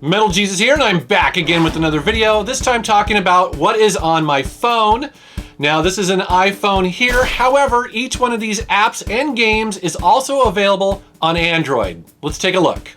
Metal Jesus here, and I'm back again with another video, this time talking about what is on my phone. Now, this is an iPhone here. However, each one of these apps and games is also available on Android. Let's take a look.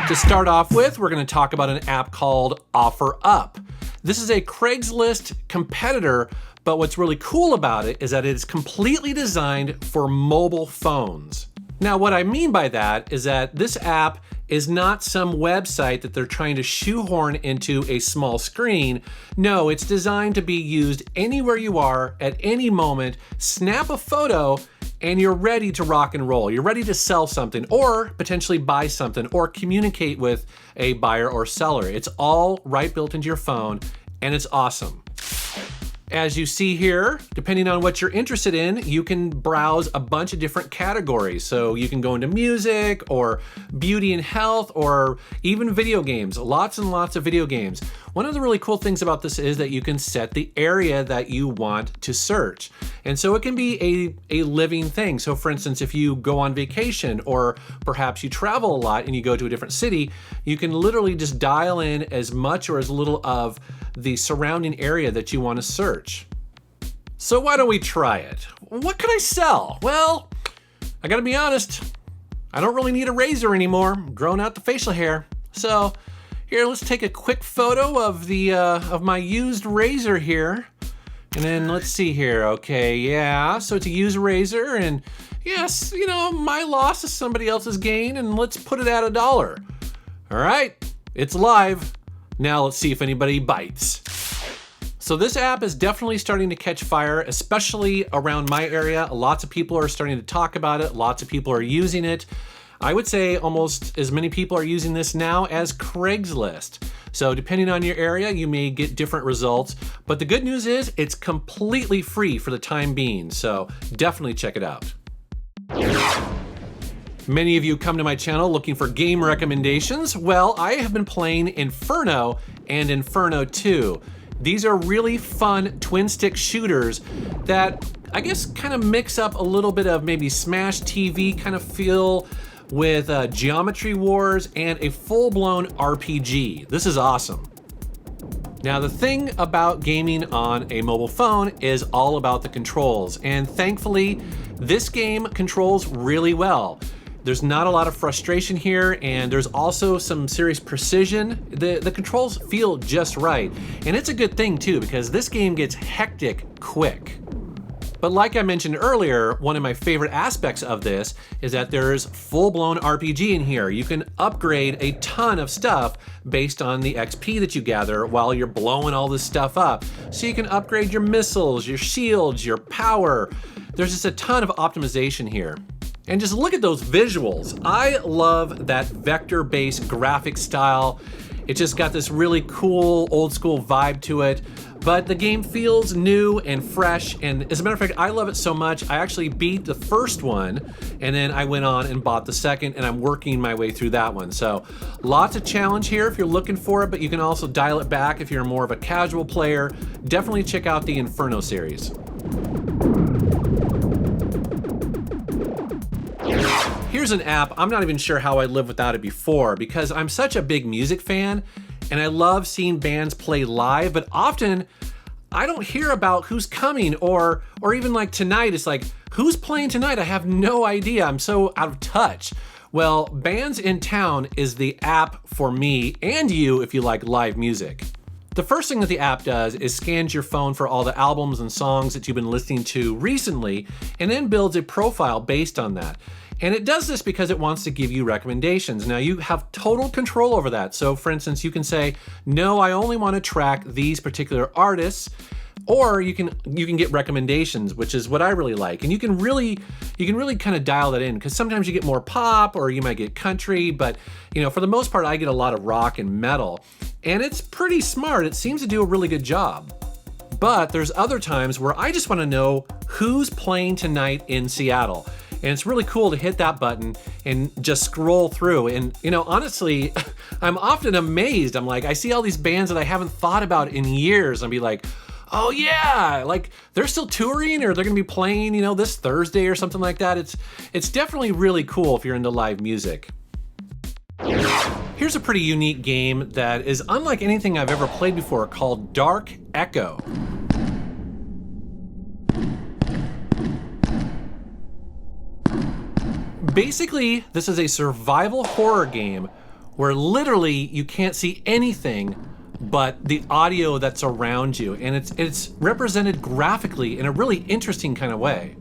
To start off with, we're going to talk about an app called OfferUp. This is a Craigslist competitor, but what's really cool about it is that it is completely designed for mobile phones. Now, what I mean by that is that this app is not some website that they're trying to shoehorn into a small screen. No, it's designed to be used anywhere you are at any moment. Snap a photo and you're ready to rock and roll. You're ready to sell something or potentially buy something or communicate with a buyer or seller. It's all right built into your phone and it's awesome. As you see here, depending on what you're interested in, you can browse a bunch of different categories. So you can go into music or beauty and health or even video games, lots and lots of video games. One of the really cool things about this is that you can set the area that you want to search. And so it can be a living thing. So for instance, if you go on vacation or perhaps you travel a lot and you go to a different city, you can literally just dial in as much or as little of the surrounding area that you want to search. So why don't we try it? What could I sell? Well, I gotta be honest, I don't really need a razor anymore. I'm growing out the facial hair. So here, let's take a quick photo of the of my used razor here. And then let's see here. Okay, yeah, so it's a used razor, and yes, you know, my loss is somebody else's gain, and let's put it at $1. All right, it's live. Now let's see if anybody bites. So this app is definitely starting to catch fire, especially around my area. Lots of people are starting to talk about it. Lots of people are using it. I would say almost as many people are using this now as Craigslist. So depending on your area, you may get different results. But the good news is it's completely free for the time being. So definitely check it out. Many of you come to my channel looking for game recommendations. Well, I have been playing Inferno and Inferno 2. These are really fun twin stick shooters that I guess kind of mix up a little bit of maybe Smash TV kind of feel with Geometry Wars and a full-blown RPG. This is awesome. Now, the thing about gaming on a mobile phone is all about the controls, and thankfully, this game controls really well. There's not a lot of frustration here, and there's also some serious precision. The controls feel just right, and it's a good thing too, because this game gets hectic quick. But like I mentioned earlier, one of my favorite aspects of this is that there's full-blown RPG in here. You can upgrade a ton of stuff based on the XP that you gather while you're blowing all this stuff up. So you can upgrade your missiles, your shields, your power. There's just a ton of optimization here. And just look at those visuals. I love that vector-based graphic style. It just got this really cool old school vibe to it. But the game feels new and fresh, and as a matter of fact, I love it so much, I actually beat the first one, and then I went on and bought the second, and I'm working my way through that one. So lots of challenge here if you're looking for it, but you can also dial it back if you're more of a casual player. Definitely check out the Inferno series. Here's an app, I'm not even sure how I'd live without it before, because I'm such a big music fan, and I love seeing bands play live, but often I don't hear about who's coming, or even like tonight, it's like, who's playing tonight? I have no idea, I'm so out of touch. Well, BandsinTown is the app for me and you if you like live music. The first thing that the app does is scans your phone for all the albums and songs that you've been listening to recently, and then builds a profile based on that. And it does this because it wants to give you recommendations. Now you have total control over that. So for instance, you can say, no, I only want to track these particular artists, or you can get recommendations, which is what I really like. And you can really kind of dial that in, because sometimes you get more pop or you might get country, but you know, for the most part, I get a lot of rock and metal. And it's pretty smart. It seems to do a really good job. But there's other times where I just want to know who's playing tonight in Seattle. And it's really cool to hit that button and just scroll through. And, you know, honestly, I'm often amazed. I'm like, I see all these bands that I haven't thought about in years. I'll be like, oh yeah, like they're still touring or they're gonna be playing, you know, this Thursday or something like that. It's definitely really cool if you're into live music. Here's a pretty unique game that is unlike anything I've ever played before, called Dark Echo. Basically, this is a survival horror game where literally you can't see anything but the audio that's around you, and it's represented graphically in a really interesting kind of way.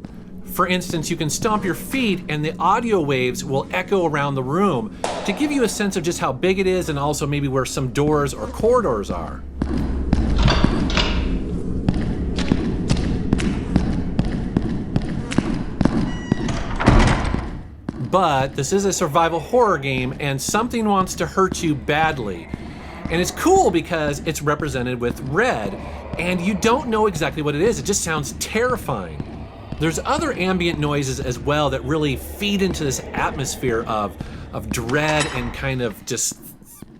For instance, you can stomp your feet and the audio waves will echo around the room to give you a sense of just how big it is and also maybe where some doors or corridors are. But this is a survival horror game and something wants to hurt you badly. And it's cool because it's represented with red and you don't know exactly what it is. It just sounds terrifying. There's other ambient noises as well that really feed into this atmosphere of dread and kind of just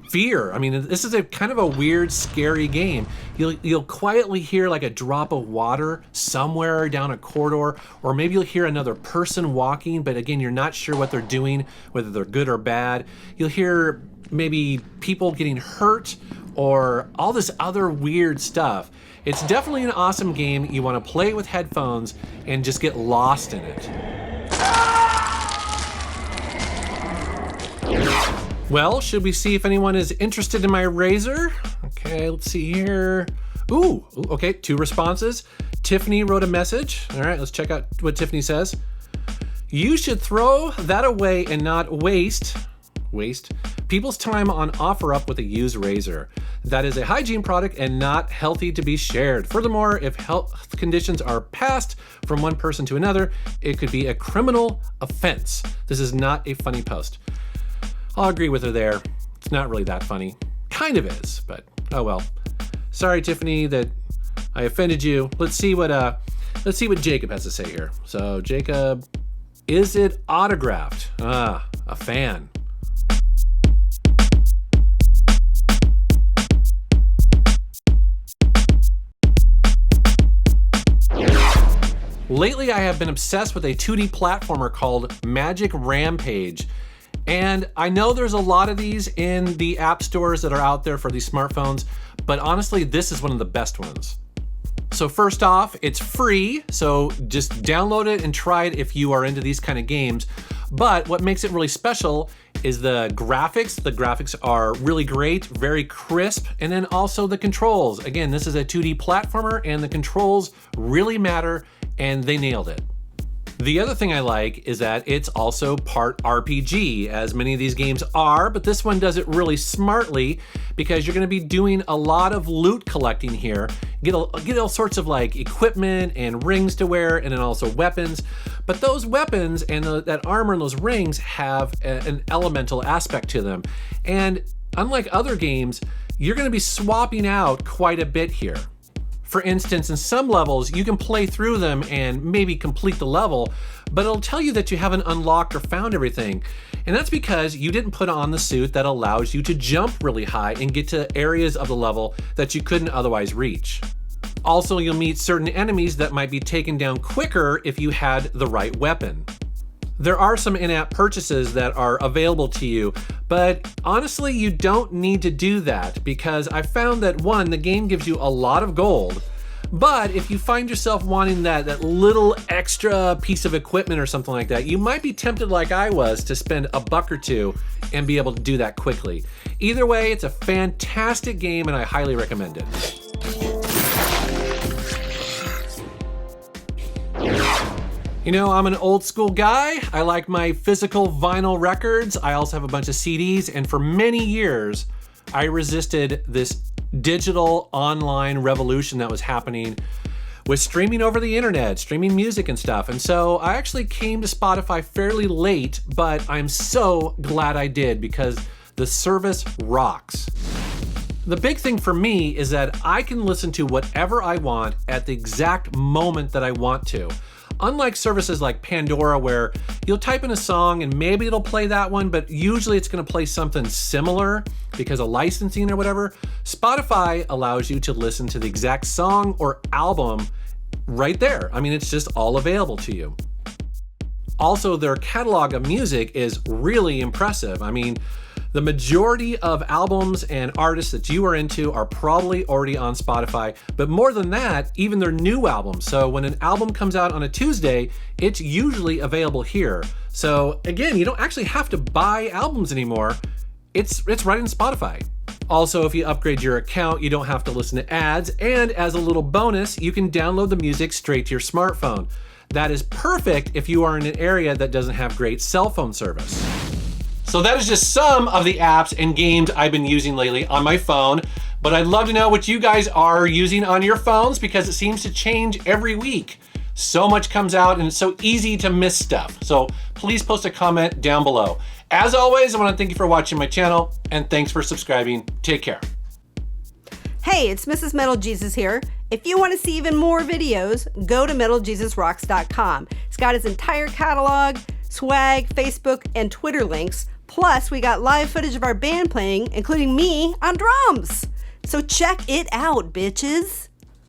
fear. I mean, this is a kind of a weird, scary game. You'll quietly hear like a drop of water somewhere down a corridor, or maybe you'll hear another person walking, but again, you're not sure what they're doing, whether they're good or bad. You'll hear maybe people getting hurt or all this other weird stuff. It's definitely an awesome game. You want to play it with headphones and just get lost in it. Well, should we see if anyone is interested in my razor? Okay, let's see here. Ooh, okay, 2 responses. Tiffany wrote a message. All right, let's check out what Tiffany says. You should throw that away and not waste people's time on OfferUp with a used razor. That is a hygiene product and not healthy to be shared. Furthermore, if health conditions are passed from one person to another, it could be a criminal offense. This is not a funny post. I'll agree with her there. It's not really that funny. Kind of is, but oh well. Sorry, Tiffany, that I offended you. Let's see what Jacob has to say here. So, Jacob, is it autographed? Ah, a fan. Lately, I have been obsessed with a 2D platformer called Magic Rampage. And I know there's a lot of these in the app stores that are out there for these smartphones, but honestly, this is one of the best ones. So first off, it's free, so just download it and try it if you are into these kind of games. But what makes it really special is the graphics. The graphics are really great, very crisp, and then also the controls. Again, this is a 2D platformer and the controls really matter, and they nailed it. The other thing I like is that it's also part RPG, as many of these games are, but this one does it really smartly because you're going to be doing a lot of loot collecting here. Get all sorts of like equipment and rings to wear, and then also weapons. But those weapons and that armor and those rings have an elemental aspect to them. And unlike other games, you're going to be swapping out quite a bit here. For instance, in some levels, you can play through them and maybe complete the level, but it'll tell you that you haven't unlocked or found everything. And that's because you didn't put on the suit that allows you to jump really high and get to areas of the level that you couldn't otherwise reach. Also, you'll meet certain enemies that might be taken down quicker if you had the right weapon. There are some in-app purchases that are available to you, but honestly, you don't need to do that because I found that one, the game gives you a lot of gold, but if you find yourself wanting that little extra piece of equipment or something like that, you might be tempted like I was to spend $1 or $2 and be able to do that quickly. Either way, it's a fantastic game and I highly recommend it. You know, I'm an old school guy. I like my physical vinyl records. I also have a bunch of CDs, and for many years, I resisted this digital online revolution that was happening with streaming over the internet, streaming music and stuff. And so I actually came to Spotify fairly late, but I'm so glad I did because the service rocks. The big thing for me is that I can listen to whatever I want at the exact moment that I want to. Unlike services like Pandora, where you'll type in a song and maybe it'll play that one, but usually it's gonna play something similar because of licensing or whatever, Spotify allows you to listen to the exact song or album right there. I mean, it's just all available to you. Also, their catalog of music is really impressive. I mean, the majority of albums and artists that you are into are probably already on Spotify, but more than that, even their new albums. So when an album comes out on a Tuesday, it's usually available here. So again, you don't actually have to buy albums anymore. It's right in Spotify. Also, if you upgrade your account, you don't have to listen to ads. And as a little bonus, you can download the music straight to your smartphone. That is perfect if you are in an area that doesn't have great cell phone service. So that is just some of the apps and games I've been using lately on my phone, but I'd love to know what you guys are using on your phones because it seems to change every week. So much comes out and it's so easy to miss stuff. So please post a comment down below. As always, I want to thank you for watching my channel and thanks for subscribing. Take care. Hey, it's Mrs. Metal Jesus here. If you want to see even more videos, go to MetalJesusRocks.com. It's got his entire catalog, swag, Facebook, and Twitter links. Plus, we got live footage of our band playing, including me on drums. So check it out, bitches.